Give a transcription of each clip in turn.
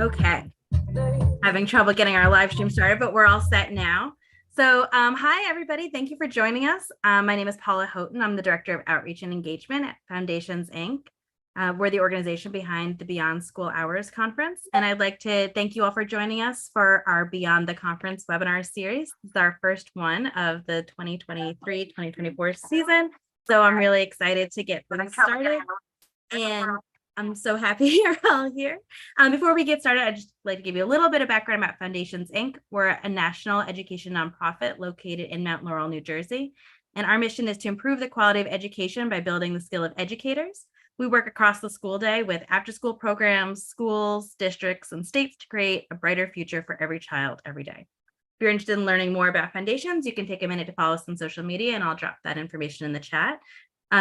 Okay, having trouble getting our live stream started, but we're all set now. So hi, everybody. Thank you for joining us. My name is Paula Houghton. I'm the Director of Outreach and Engagement at Foundations, Inc. We're the organization behind the Beyond School Hours Conference. And I'd like to thank you all for joining us for our Beyond the Conference webinar series. This is our first one of the 2023-2024 season. So I'm really excited to get things started. And I'm so happy you're all here. Before we get started, I'd just like to give you a little bit of background about Foundations, Inc. We're a national education nonprofit located in Mount Laurel, New Jersey. And our mission is to improve the quality of education by building the skill of educators. We work across the school day with after-school programs, schools, districts, and states to create a brighter future for every child every day. If you're interested in learning more about Foundations, you can take a minute to follow us on social media, and I'll drop that information in the chat.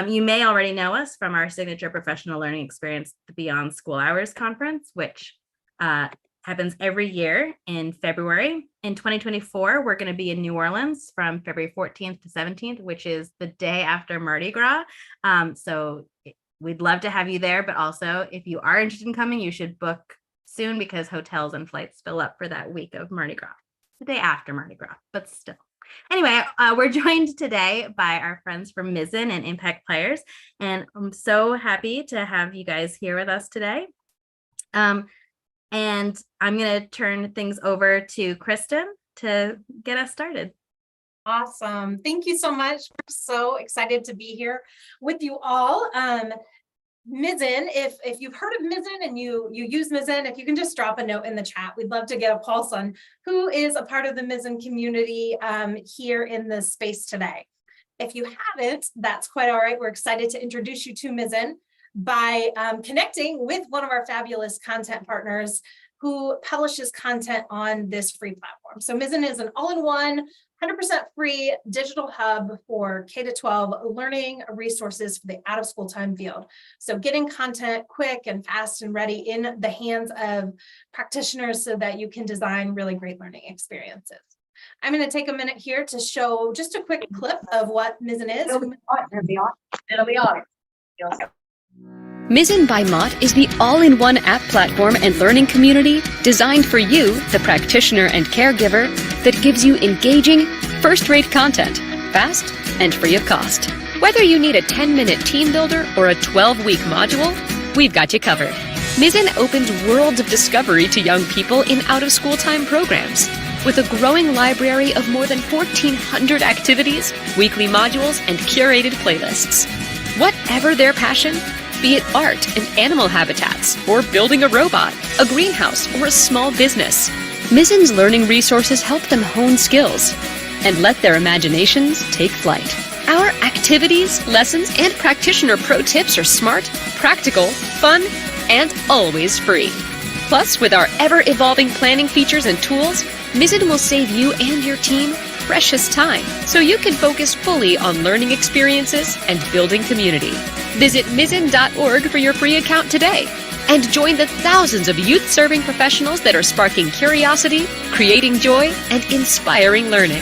You may already know us from our signature professional learning experience, the Beyond School Hours Conference, which happens every year in February. In 2024, we're going to be in New Orleans from February 14th to 17th, which is the day after Mardi Gras. So we'd love to have you there, but also if you are interested in coming, you should book soon because hotels and flights fill up for that week of Mardi Gras, the day after Mardi Gras, but still. Anyway, we're joined today by our friends from Mizzen and Mpact Players, and I'm so happy to have you guys here with us today. And I'm going to turn things over to Kristen to get us started. Awesome. Thank you so much. We're so excited to be here with you all. Mizzen, if you've heard of Mizzen and you use Mizzen, if you can just drop a note in the chat, we'd love to get a pulse on who is a part of the Mizzen community here in this space today. If you haven't, that's quite all right. We're excited to introduce you to Mizzen by connecting with one of our fabulous content partners who publishes content on this free platform. So Mizzen is an all-in-one, 100% free digital hub for K-12 learning resources for the out-of-school time field. So getting content quick and fast and ready in the hands of practitioners so that you can design really great learning experiences. I'm going to take a minute here to show just a quick clip of what Mizzen is. It'll be on. Mizzen by Mott is the all-in-one app platform and learning community designed for you, the practitioner and caregiver, that gives you engaging, first-rate content, fast and free of cost. Whether you need a 10-minute team builder or a 12-week module, we've got you covered. Mizzen opens worlds of discovery to young people in out-of-school time programs. With a growing library of more than 1,400 activities, weekly modules, and curated playlists. Whatever their passion, be it art and animal habitats, or building a robot, a greenhouse, or a small business, Mizzen's learning resources help them hone skills and let their imaginations take flight. Our activities, lessons, and practitioner pro tips are smart, practical, fun, and always free. Plus, with our ever-evolving planning features and tools, Mizzen will save you and your team precious time so you can focus fully on learning experiences and building community. Visit Mizzen.org for your free account today and join the thousands of youth-serving professionals that are sparking curiosity, creating joy, and inspiring learning.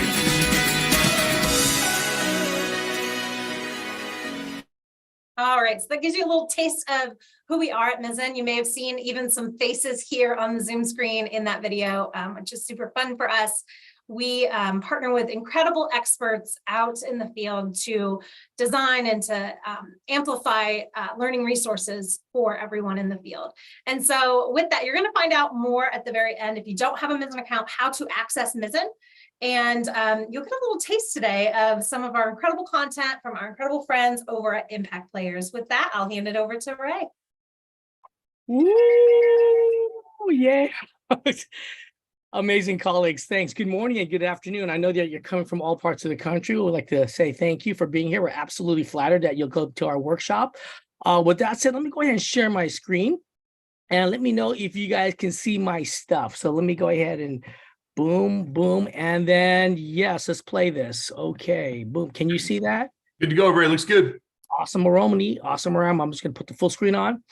All right, so that gives you a little taste of who we are at Mizzen. You may have seen even some faces here on the Zoom screen in that video, which is super fun for us. We partner with incredible experts out in the field to design and to amplify learning resources for everyone in the field. And so with that, you're going to find out more at the very end, if you don't have a Mizzen account, how to access Mizzen. And you'll get a little taste today of some of our incredible content from our incredible friends over at Mpact Players. With that, I'll hand it over to Ray. Ooh, yeah. Amazing colleagues. Thanks. Good morning and good afternoon. I know that you're coming from all parts of the country. We'd like to say thank you for being here. We're absolutely flattered that you'll go to our workshop. With that said, let me go ahead and share my screen and let me know if you guys can see my stuff. So let me go ahead and boom, boom. And then, yes, let's play this. Okay, boom. Can you see that? Good to go, Ray. Looks good. Awesome, Romani. Awesome, Ram. I'm just going to put the full screen on.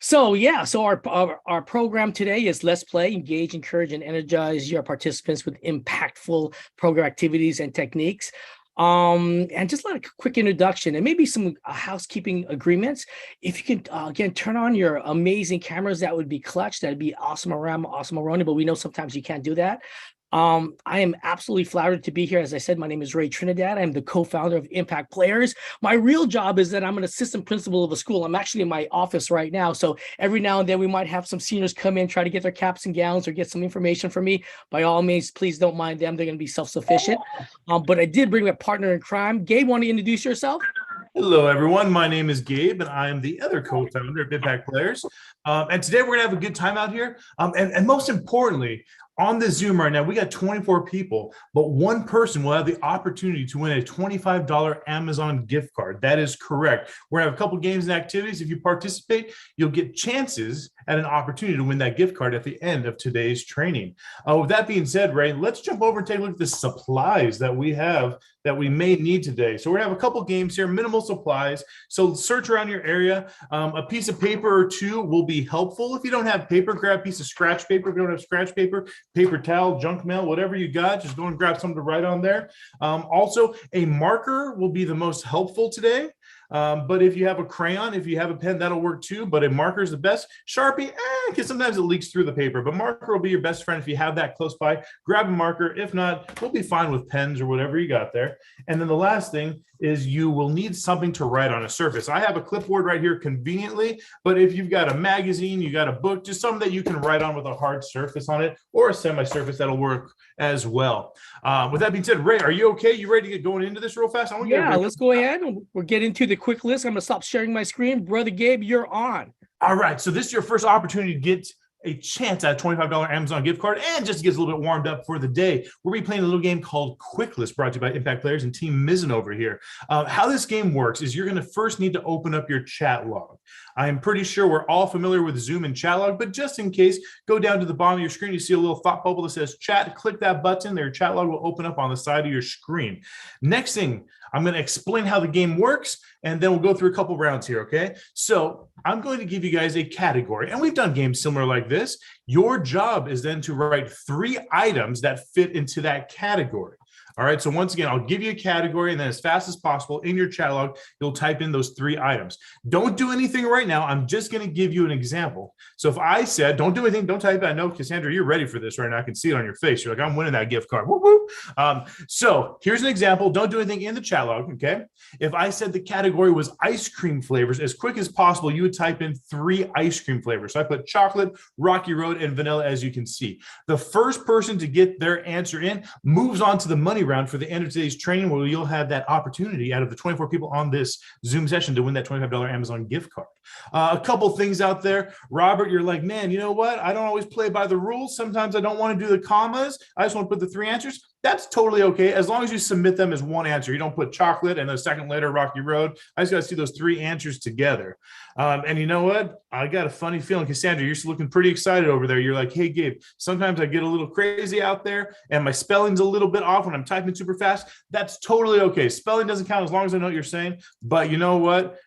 So, yeah, so our program today is Let's Play, Engage, Encourage, and Energize your participants with impactful program activities and techniques. And just like a quick introduction and maybe some housekeeping agreements. If you can, again, turn on your amazing cameras, that would be clutch. That'd be awesome around, awesome around, but we know sometimes you can't do that. I am absolutely flattered to be here. As I said, my name is Ray Trinidad. I'm the co-founder of Mpact Players. My real job is that I'm an assistant principal of a school. I'm actually in my office right now. So every now and then we might have some seniors come in, try to get their caps and gowns or get some information from me. By all means, please don't mind them. They're going to be self-sufficient. But I did bring a partner in crime. Gabe, want to introduce yourself? Hello, everyone. My name is Gabe, and I am the other co-founder of Mpact Players. And today we're going to have a good time out here. And most importantly, on the Zoom right now, we got 24 people, but one person will have the opportunity to win a $25 Amazon gift card. That is correct. We're going to have a couple games and activities. If you participate, you'll get chances at an opportunity to win that gift card at the end of today's training. With that being said, Ray, let's jump over and take a look at the supplies that we have that we may need today. So we're gonna have a couple games here, minimal supplies. So search around your area. A piece of paper or two will be helpful. If you don't have paper, grab a piece of scratch paper. If you don't have scratch paper, paper towel, junk mail, whatever you got, just go and grab something to write on there. Also, a marker will be the most helpful today. But if you have a crayon, if you have a pen, that'll work too. But a marker is the best. Sharpie, because sometimes it leaks through the paper. But marker will be your best friend if you have that close by. Grab a marker. If not, we'll be fine with pens or whatever you got there. And then the last thing is you will need something to write on a surface. I have a clipboard right here conveniently, but if you've got a magazine, you got a book, just something that you can write on with a hard surface on it or a semi-surface, that'll work as well. With that being said, Ray, are you okay? You ready to get going into this real fast? Let's go ahead. We're getting to the quick list. I'm going to stop sharing my screen. Brother Gabe, you're on. All right. So this is your first opportunity to get a chance at a $25 Amazon gift card and just get a little bit warmed up for the day. We're going to be playing a little game called Quick List, brought to you by Mpact Players and Team Mizzen over here. How this game works is you're going to first need to open up your chat log. I am pretty sure we're all familiar with Zoom and chat log, but just in case, go down to the bottom of your screen. You see a little thought bubble that says chat. Click that button. Their chat log will open up on the side of your screen. Next thing, I'm going to explain how the game works, and then we'll go through a couple rounds here, okay? So I'm going to give you guys a category, and we've done games similar like this. Your job is then to write 3 items that fit into that category. All right, so once again, I'll give you a category, and then as fast as possible in your chat log, you'll type in those 3 items. Don't do anything right now. I'm just going to give you an example. So if I said, don't do anything, don't type it. I know, Cassandra, you're ready for this right now. I can see it on your face. You're like, I'm winning that gift card. Whoop, whoop. So here's an example. Don't do anything in the chat log, okay? If I said the category was ice cream flavors, as quick as possible, you would type in 3 ice cream flavors. So I put chocolate, Rocky Road, and vanilla, as you can see. The first person to get their answer in moves on to the money round for the end of today's training, where you'll have that opportunity out of the 24 people on this Zoom session to win that $25 Amazon gift card. A couple things out there. Robert, you're like, man, you know what? I don't always play by the rules. Sometimes I don't want to do the commas. I just want to put the 3 answers. That's totally okay, as long as you submit them as one answer. You don't put chocolate and the second letter Rocky Road. I just got to see those 3 answers together. And you know what? I got a funny feeling, Cassandra, you're looking pretty excited over there. You're like, hey, Gabe, sometimes I get a little crazy out there and my spelling's a little bit off when I'm typing super fast. That's totally okay. Spelling doesn't count as long as I know what you're saying. But you know what?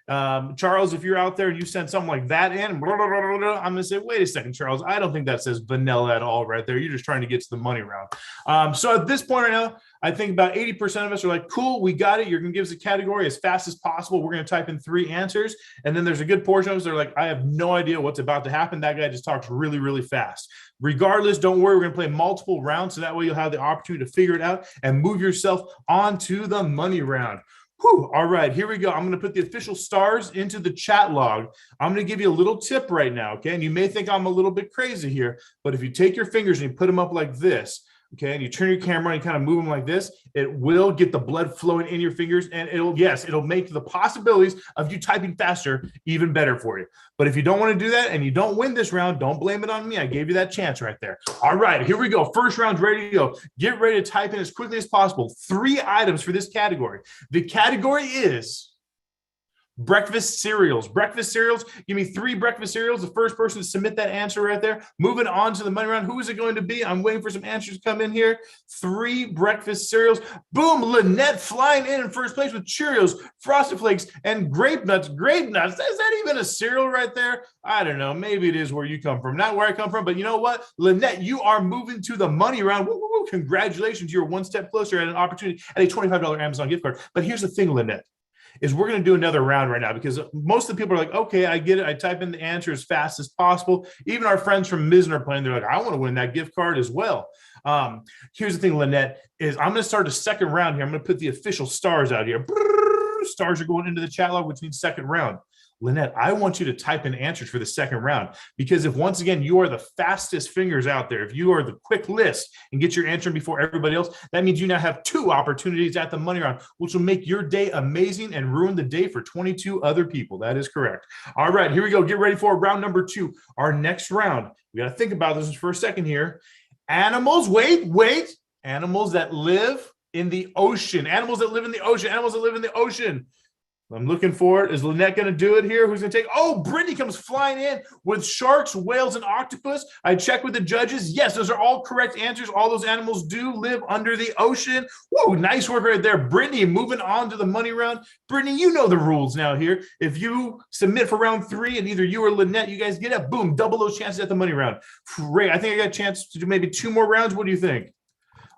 Charles, if you're out there and you send something like that in, I'm going to say, wait a second, Charles, I don't think that says vanilla at all right there. You're just trying to get to the money round. So at this point right now, I think about 80% of us are like, cool, we got it. You're going to give us a category as fast as possible. We're going to type in 3 answers. And then there's a good portion of us that are like, I have no idea what's about to happen. That guy just talks really, really fast. Regardless, don't worry. We're going to play multiple rounds. So that way you'll have the opportunity to figure it out and move yourself onto the money round. Whew. All right, here we go. I'm going to put the official stars into the chat log. I'm going to give you a little tip right now, okay? And you may think I'm a little bit crazy here, but if you take your fingers and you put them up like this, okay, and you turn your camera and you kind of move them like this, it will get the blood flowing in your fingers, and it'll make the possibilities of you typing faster even better for you. But if you don't want to do that and you don't win this round, don't blame it on me. I gave you that chance right there. All right, here we go. First round's ready to go. Get ready to type in as quickly as possible. 3 items for this category. The category is Breakfast cereals. Breakfast cereals. Give me 3 breakfast cereals. The first person to submit that answer right there. Moving on to the money round. Who is it going to be? I'm waiting for some answers to come in here. 3 breakfast cereals. Boom. Lynette flying in first place with Cheerios, Frosted Flakes, and Grape Nuts. Grape Nuts. Is that even a cereal right there? I don't know. Maybe it is where you come from. Not where I come from, but you know what? Lynette, you are moving to the money round. Woo, woo, woo. Congratulations. You're one step closer at an opportunity at a $25 Amazon gift card. But here's the thing, Lynette. Is we're going to do another round right now because most of the people are like, okay, I get it. I type in the answer as fast as possible. Even our friends from Mizzen are playing. They're like, I want to win that gift card as well. Here's the thing, Lynette, is I'm going to start a second round here. I'm going to put the official stars out here. Stars are going into the chat log, which means second round. Lynette, I want you to type in answers for the second round because if once again, you are the fastest fingers out there, if you are the quick list and get your answer before everybody else, that means you now have 2 opportunities at the money round, which will make your day amazing and ruin the day for 22 other people. That is correct. All right, here we go. Get ready for round number 2. Our next round, we got to think about this for a second here. Animals, wait. Animals that live in the ocean. Animals that live in the ocean. Animals that live in the ocean. I'm looking for it. Is Lynette going to do it here? Who's going to take? Oh, Brittany comes flying in with sharks, whales, and octopus. I checked with the judges. Yes, those are all correct answers. All those animals do live under the ocean. Whoa, nice work right there. Brittany, moving on to the money round. Brittany, you know the rules now here. If you submit for round 3 and either you or Lynette, you guys get it, boom, double those chances at the money round. Great. I think I got a chance to do maybe 2 more rounds. What do you think?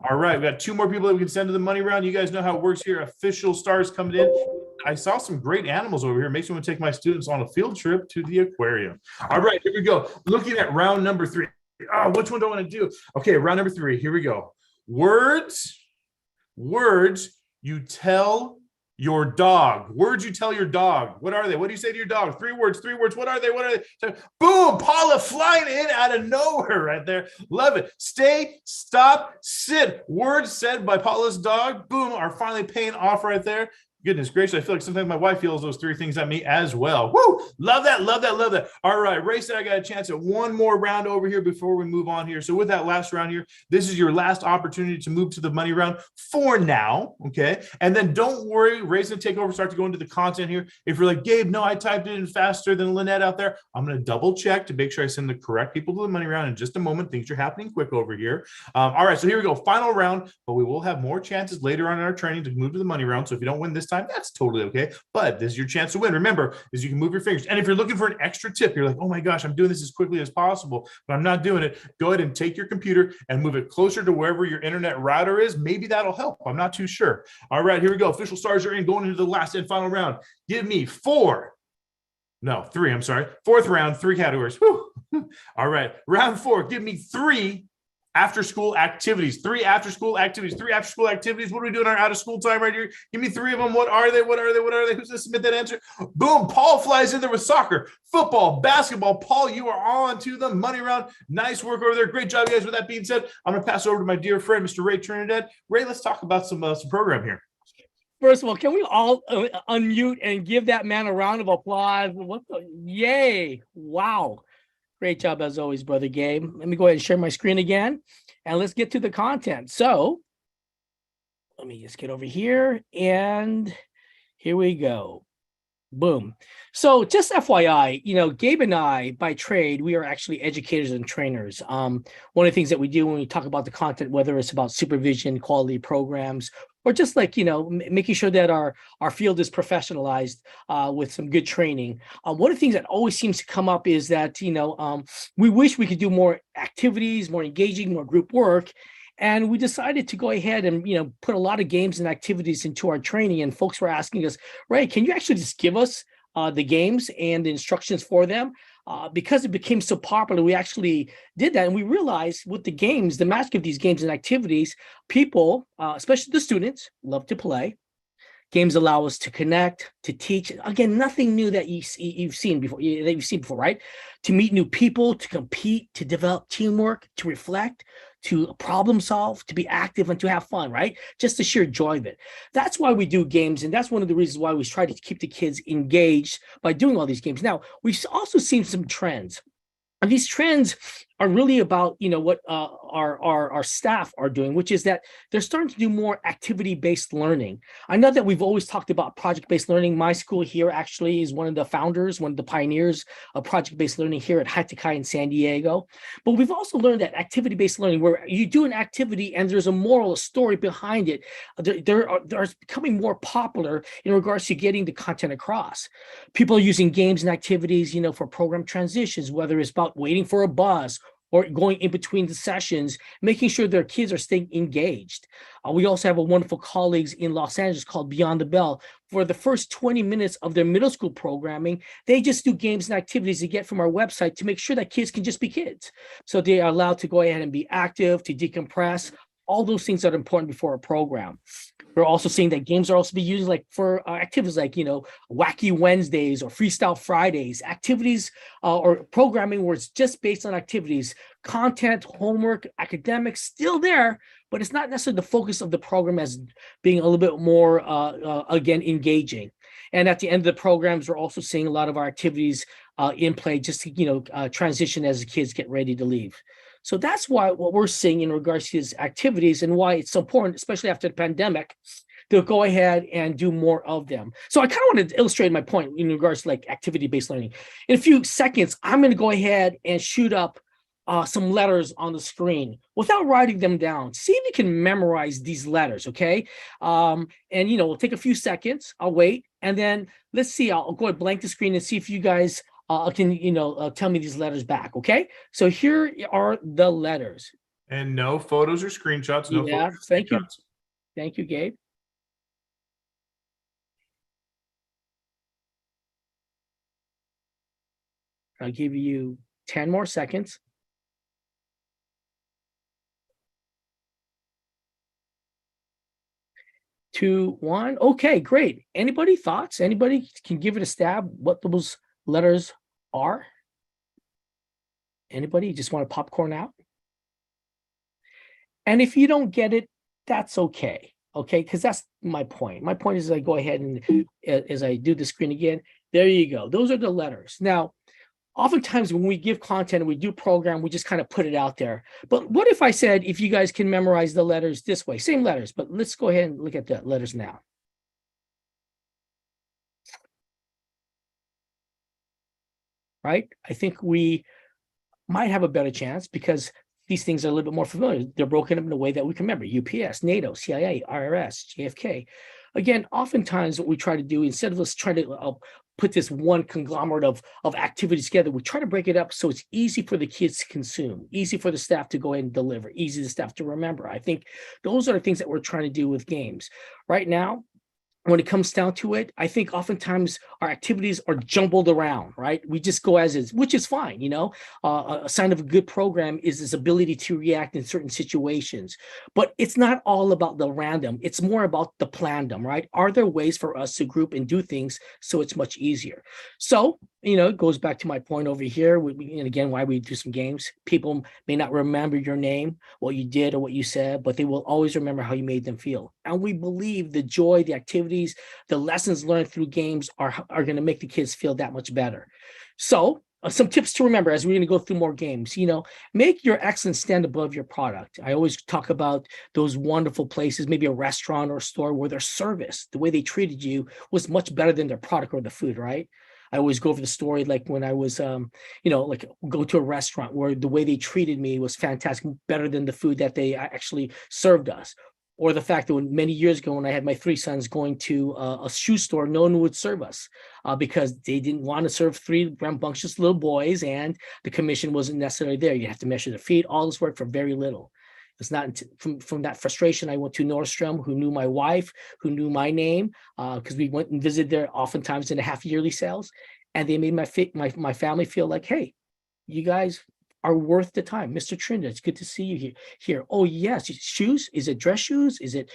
All right, we got 2 more people that we can send to the money round. You guys know how it works here. Official stars coming in. I saw some great animals over here. Makes me want to take my students on a field trip to the aquarium. All right, here we go. Looking at round number 3. Oh, which one do I want to do? Okay, round number 3. Here we go. Words you tell your dog. Words you tell your dog. What are they? What do you say to your dog? 3 words. What are they? So, boom, Paula flying in out of nowhere right there. Love it. Stay, stop, sit. Words said by Paula's dog, boom, are finally paying off right there. Goodness gracious, I feel like sometimes my wife feels those 3 things at me as well. Woo! Love that. All right, Ray said I got a chance at 1 more round over here before we move on here. So with that last round here, this is your last opportunity to move to the money round for now, okay? And then don't worry, Ray's going to take over, start to go into the content here. If you're like, Gabe, no, I typed it in faster than Lynette out there, I'm going to double check to make sure I send the correct people to the money round in just a moment. Things are happening quick over here. All right, so here we go, final round, but we will have more chances later on in our training to move to the money round. So if you don't win this time, that's totally okay, but this is your chance to win. Remember, is you can move your fingers, and if you're looking for an extra tip, you're like, oh my gosh, I'm doing this as quickly as possible, but I'm not doing it. Go ahead and take your computer and move it closer to wherever your internet router is. Maybe that'll help. I'm not too sure. All right, here we go. Official stars are in, going into the last and final round. Give me 3. I'm sorry. 4th round, 3 categories. Whew. All right, round 4. Give me 3 after-school activities. 3 after-school activities. What are we doing our out-of-school time right here? Give me 3 of them. What are they? Who's going to submit that answer? Boom. Paul flies in there with soccer, football, basketball. Paul, you are on to the money round. Nice work over there. Great job, guys. With that being said, I'm going to pass over to my dear friend, Mr. Ray Trinidad. Ray, let's talk about some program here. First of all, can we all unmute and give that man a round of applause? Yay. Wow. Great job as always, Brother Gabe. Let me go ahead and share my screen again, and let's get to the content. So let me just get over here, and here we go. Boom. So just FYI, Gabe and I, by trade, we are actually educators and trainers. One of the things that we do when we talk about the content, whether it's about supervision, quality programs, or just like, making sure that our field is professionalized with some good training. One of the things that always seems to come up is that, we wish we could do more activities, more engaging, more group work. And we decided to go ahead and, put a lot of games and activities into our training. And folks were asking us, Ray, can you actually just give us the games and the instructions for them? Because it became so popular, we actually did that. And we realized with the games, the magic of these games and activities, people, especially the students, love to play. Games allow us to connect, to teach. Again, nothing new that you've seen before, right? To meet new people, to compete, to develop teamwork, to reflect, to problem solve, to be active, and to have fun, right? Just the sheer joy of it. That's why we do games, and that's one of the reasons why we try to keep the kids engaged by doing all these games. Now, we've also seen some trends. And these trends are really about, what our staff are doing, which is that they're starting to do more activity-based learning. I know that we've always talked about project-based learning. My school here actually is one of the founders, one of the pioneers of project-based learning here at High Tech in San Diego. But we've also learned that activity-based learning, where you do an activity and there's a moral, a story behind it, they're becoming more popular in regards to getting the content across. People are using games and activities, for program transitions, whether it's about waiting for a bus or going in between the sessions, making sure their kids are staying engaged. We also have a wonderful colleagues in Los Angeles called Beyond the Bell. For the first 20 minutes of their middle school programming, they just do games and activities to get from our website to make sure that kids can just be kids. So they are allowed to go ahead and be active, to decompress, all those things that are important before a program. We're also seeing that games are also be used like for activities like, Wacky Wednesdays or Freestyle Fridays, activities or programming where it's just based on activities, content, homework, academics, still there, but it's not necessarily the focus of the program as being a little bit more, again, engaging. And at the end of the programs, we're also seeing a lot of our activities in play just to, transition as the kids get ready to leave. So that's why what we're seeing in regards to these activities and why it's so important, especially after the pandemic, to go ahead and do more of them. So I kind of want to illustrate my point in regards to like activity-based learning. In a few seconds, I'm going to go ahead and shoot up some letters on the screen without writing them down. See if you can memorize these letters, okay? And, we'll take a few seconds. I'll wait. And then let's see, I'll go ahead blank the screen and see if you guys can tell me these letters back. Okay, so here are the letters, and no photos or screenshots. No photos. Thank you, Gabe. I'll give you 10 more seconds. 2, 1. Okay, great. Anybody thoughts? Anybody can give it a stab what those letters are? Anybody just want to popcorn out? And if you don't get it, that's okay. Okay, because that's my point. My point is I go ahead and as I do the screen again, there you go. Those are the letters. Now, oftentimes when we give content and we do program, we just kind of put it out there. But what if I said, if you guys can memorize the letters this way, same letters, but let's go ahead and look at the letters now. Right? I think we might have a better chance because these things are a little bit more familiar. They're broken up in a way that we can remember: UPS, NATO, CIA, IRS, JFK. Again, oftentimes what we try to do, instead of us trying to put this one conglomerate of activities together, we try to break it up so it's easy for the kids to consume, easy for the staff to go ahead and deliver, easy for the staff to remember. I think those are the things that we're trying to do with games. Right now, when it comes down to it, I think oftentimes our activities are jumbled around, right? We just go as is, which is fine, a sign of a good program is this ability to react in certain situations, but it's not all about the random. It's more about the plandom, right? Are there ways for us to group and do things so it's much easier? So, it goes back to my point over here, and again, why we do some games. People may not remember your name, what you did or what you said, but they will always remember how you made them feel. And we believe the joy, the activities, the lessons learned through games are going to make the kids feel that much better. So some tips to remember as we're going to go through more games, make your excellence stand above your product. I always talk about those wonderful places, maybe a restaurant or a store where their service, the way they treated you was much better than their product or the food, right? I always go over the story, like when I was, like go to a restaurant where the way they treated me was fantastic, better than the food that they actually served us. Or the fact that many years ago, when I had my 3 sons going to a shoe store, no one would serve us because they didn't want to serve 3 rambunctious little boys, and the commission wasn't necessarily there. You have to measure their feet, all this work for very little. It's not from that frustration, I went to Nordstrom, who knew my wife, who knew my name, because we went and visited there oftentimes in the half-yearly sales, and they made my family feel like, hey, you guys are worth the time. Mr. Trinidad, it's good to see you here. Oh yes, shoes. Is it dress shoes? Is it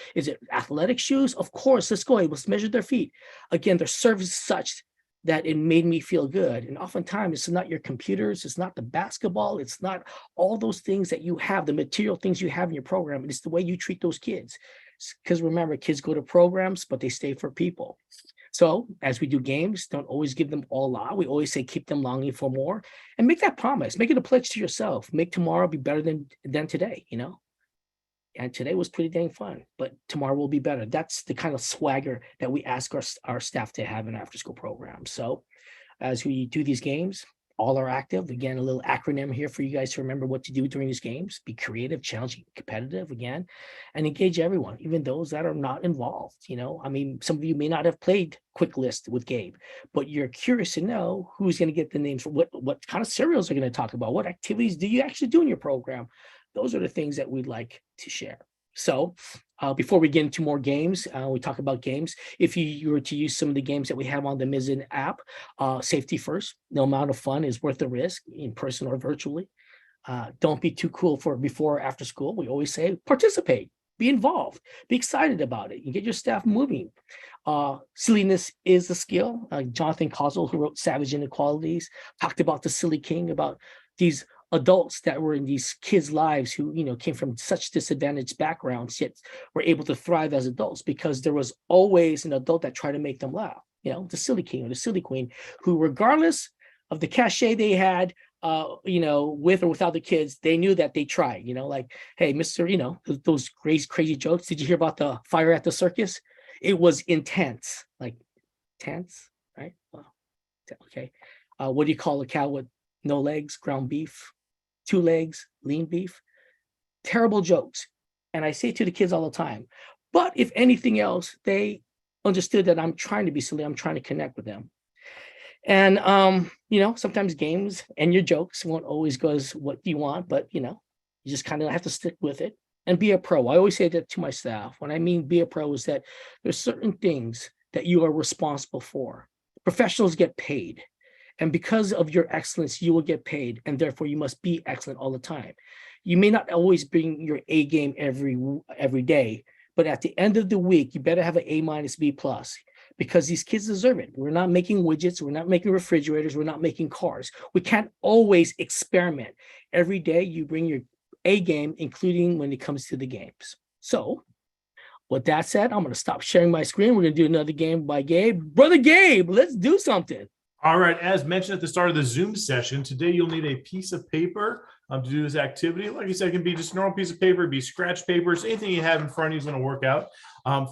athletic shoes? Of course, let's go ahead. Let's measure their feet. Again, their service is such that it made me feel good. And oftentimes it's not your computers, it's not the basketball, it's not all those things that you have, the material things you have in your program. It's the way you treat those kids. Because remember, kids go to programs, but they stay for people. So as we do games, don't always give them all out. We always say keep them longing for more, and make that promise. Make it a pledge to yourself. Make tomorrow be better than today, And today was pretty dang fun, but tomorrow will be better. That's the kind of swagger that we ask our staff to have in our after school program. So as we do these games, all are active. Again, a little acronym here for you guys to remember what to do during these games. Be creative, challenging, competitive again, and engage everyone, even those that are not involved. Some of you may not have played Quick List with Gabe, but you're curious to know who's going to get the names, what kind of cereals are going to talk about, what activities do you actually do in your program. Those are the things that we'd like to share. So before we get into more games, we talk about games. If you were to use some of the games that we have on the Mizzen app, safety first, no amount of fun is worth the risk in person or virtually. Don't be too cool for before or after school. We always say participate, be involved, be excited about it, and get your staff moving. Silliness is a skill. Jonathan Kozol, who wrote Savage Inequalities, talked about the silly king, about these adults that were in these kids' lives who, came from such disadvantaged backgrounds, yet were able to thrive as adults because there was always an adult that tried to make them laugh. The silly king or the silly queen, who, regardless of the cachet they had, with or without the kids, they knew that they tried, like, hey, Mr., those crazy jokes. Did you hear about the fire at the circus? It was intense, like tense, right? Well, okay. What do you call a cow with no legs? Ground beef. 2 legs, lean beef. Terrible jokes. And I say to the kids all the time, but if anything else, they understood that I'm trying to be silly. I'm trying to connect with them. And, sometimes games and your jokes won't always go as what you want, but, you just kind of have to stick with it and be a pro. I always say that to my staff. When I mean be a pro is that there's certain things that you are responsible for. Professionals get paid. And because of your excellence, you will get paid, and therefore you must be excellent all the time. You may not always bring your A game every day, but at the end of the week, you better have an A- B+, because these kids deserve it. We're not making widgets, we're not making refrigerators, we're not making cars. We can't always experiment. Every day you bring your A game, including when it comes to the games. So with that said, I'm going to stop sharing my screen. We're going to do another game by Gabe. Brother Gabe, let's do something. All right, as mentioned at the start of the Zoom session, today you'll need a piece of paper to do this activity. Like I said, it can be just a normal piece of paper, be scratch papers, anything you have in front of you is going to work out.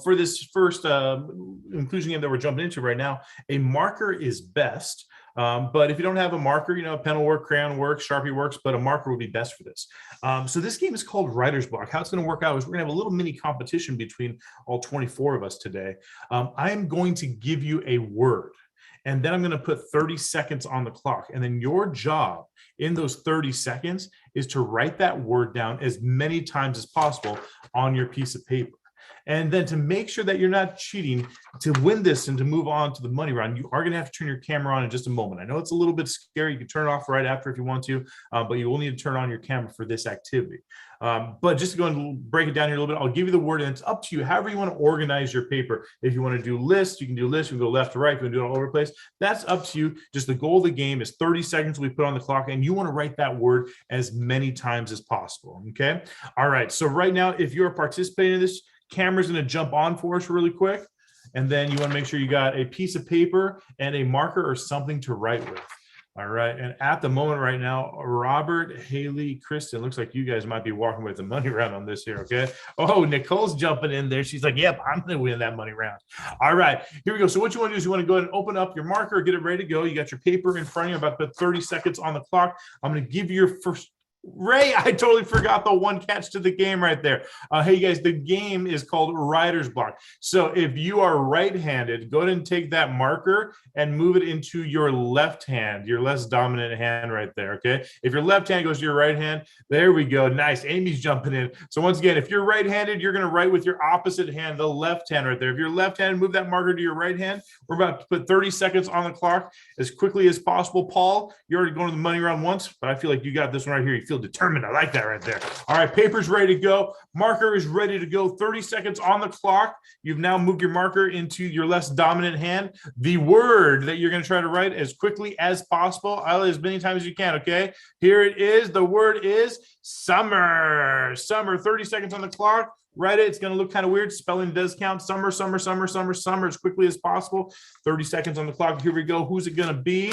For this first inclusion game that we're jumping into right now, a marker is best. But if you don't have a marker, a pen will work, crayon works, Sharpie works, but a marker would be best for this. So this game is called Writer's Block. How it's going to work out is we're going to have a little mini competition between all 24 of us today. I am going to give you a word. And then I'm going to put 30 seconds on the clock. And then your job in those 30 seconds is to write that word down as many times as possible on your piece of paper. And then to make sure that you're not cheating, to win this and to move on to the money round, you are going to have to turn your camera on in just a moment. I know it's a little bit scary. You can turn it off right after if you want to, but you will need to turn on your camera for this activity. But just to go and break it down here a little bit, I'll give you the word and it's up to you, however you want to organize your paper. If you want to do lists, you can do lists. You can go left to right. You can do it all over the place. That's up to you. Just the goal of the game is 30 seconds we put on the clock, and you want to write that word as many times as possible. Okay. All right. So right now, if you're participating in this, camera's going to jump on for us really quick. And then you want to make sure you got a piece of paper and a marker or something to write with. All right. And at the moment right now, Robert, Haley, Kristen, looks like you guys might be walking with the money round on this here. Okay. Oh, Nicole's jumping in there. She's like, yep, I'm going to win that money round. All right, here we go. So what you want to do is you want to go ahead and open up your marker, get it ready to go. You got your paper in front of you, about to put 30 seconds on the clock. I'm going to give you your first. Ray, I totally forgot the one catch to the game right there. Hey, guys, the game is called Writer's Block. So if you are right-handed, go ahead and take that marker and move it into your left hand, your less dominant hand right there, okay? If your left hand goes to your right hand, there we go. Nice. Amy's jumping in. So once again, if you're right-handed, you're going to write with your opposite hand, the left hand right there. If you're left-handed, move that marker to your right hand. We're about to put 30 seconds on the clock as quickly as possible. Paul, you're already going to the money round once, but I feel like you got this one right here. You feel feel determined. I like that right there. All right, paper's ready to go. Marker is ready to go. 30 seconds on the clock. You've now moved your marker into your less dominant hand. The word that you're going to try to write as quickly as possible, as many times as you can, okay? Here it is. The word is summer. Summer, 30 seconds on the clock. Write it. It's going to look kind of weird. Spelling does count. Summer, summer, summer, summer, summer as quickly as possible. 30 seconds on the clock. Here we go. Who's it going to be?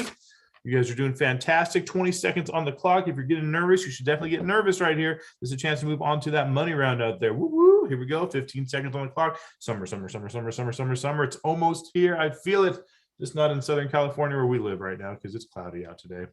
You guys are doing fantastic. 20 seconds on the clock. If you're getting nervous, you should definitely get nervous right here. There's a chance to move on to that money round out there. Woo woo. Here we go. 15 seconds on the clock. Summer, summer, summer, summer, summer, summer, summer. It's almost here. I feel it. Just not in Southern California where we live right now because it's cloudy out today.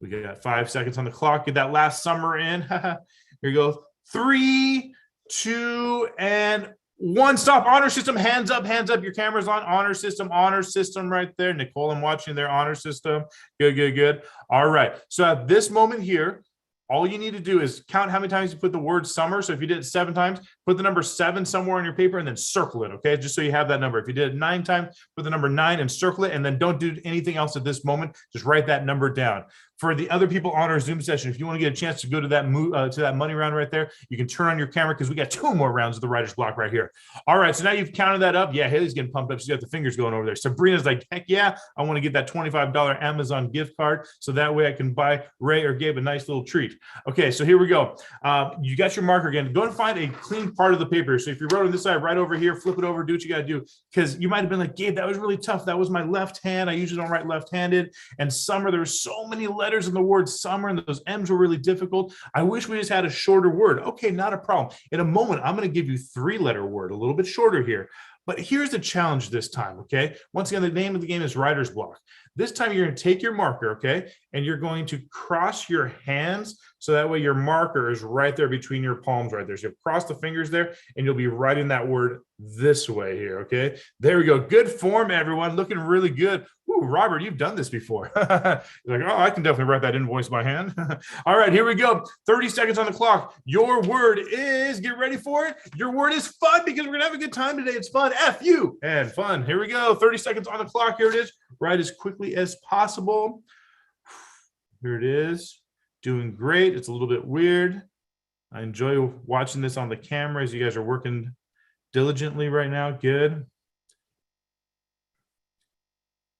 We got 5 seconds on the clock. Get that last summer in. Here you go. 3, 2, and 1. Stop. Honor system. Hands up. Hands up. Your camera's on. Honor system. Honor system right there. Nicole, I'm watching their honor system. Good, good, good. All right. So at this moment here, all you need to do is count how many times you put the word summer. So if you did it 7 times, put the number 7 somewhere on your paper and then circle it, okay? Just so you have that number. If you did it 9 times, put the number 9 and circle it, and then don't do anything else at this moment. Just write that number down. For the other people on our Zoom session, if you want to get a chance to go to that money round right there, you can turn on your camera because we got 2 more rounds of the writer's block right here. All right, so now you've counted that up. Yeah, Haley's getting pumped up. She's got the fingers going over there. Sabrina's like, heck yeah, I want to get that $25 Amazon gift card so that way I can buy Ray or Gabe a nice little treat. Okay, so here we go. You got your marker again. Go and find a clean part of the paper. So if you wrote on this side, right over here, flip it over, do what you got to do. Because you might have been like, Gabe, that was really tough. That was my left hand. I usually don't write left-handed. And summer, there's so many letters in the word summer, and those M's were really difficult. I wish we just had a shorter word. Okay, not a problem. In a moment, I'm going to give you 3-letter word, a little bit shorter here. But here's the challenge this time, okay? Once again, the name of the game is writer's block. This time you're going to take your marker, okay? And you're going to cross your hands so that way your marker is right there between your palms right there. So you'll cross the fingers there and you'll be writing that word this way here, okay? There we go. Good form, everyone. Looking really good. Ooh, Robert, you've done this before. Like, oh, I can definitely write that invoice by hand. All right, here we go. 30 seconds on the clock. Your word is, get ready for it. Your word is fun because we're going to have a good time today. It's fun. F-U and fun. Here we go. 30 seconds on the clock. Here it is. Write as quickly as possible. Here it is. Doing great. It's a little bit weird. I enjoy watching this on the camera as you guys are working diligently right now. Good.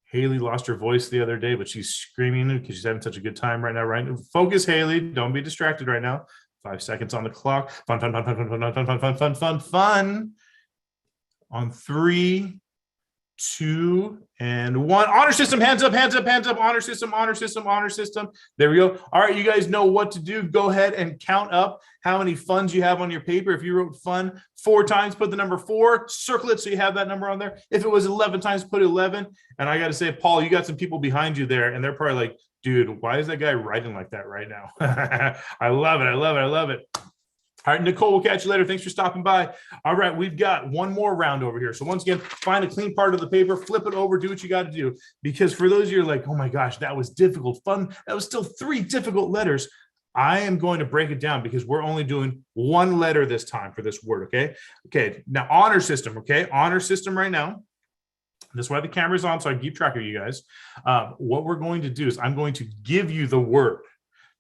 Haley lost her voice the other day, but she's screaming because she's having such a good time right now. Right? Focus, Haley. Don't be distracted right now. 5 seconds on the clock. Fun, fun, fun, fun, fun, fun, fun, fun, fun, fun, fun, fun. On 3, 2, and 1. Honor system, hands up, hands up, hands up. Honor system, honor system, honor system. There we go. All right, you guys know what to do. Go ahead and count up how many funs you have on your paper. If you wrote fun 4 times, put the number 4, circle it so you have that number on there. If it was 11 times, put 11. And I got to say, Paul, you got some people behind you there, and they're probably like, dude, why is that guy writing like that right now? I love it. I love it. I love it. All right, Nicole, we'll catch you later. Thanks for stopping by. All right, we've got one more round over here. So once again, find a clean part of the paper, flip it over, do what you got to do. Because for those of you who are like, oh my gosh, that was difficult, fun, that was still 3 difficult letters. I am going to break it down because we're only doing 1 letter this time for this word, okay? Okay, now honor system, okay? Honor system right now. This is why the camera's on, so I can keep track of you guys. What we're going to do is I'm going to give you the word.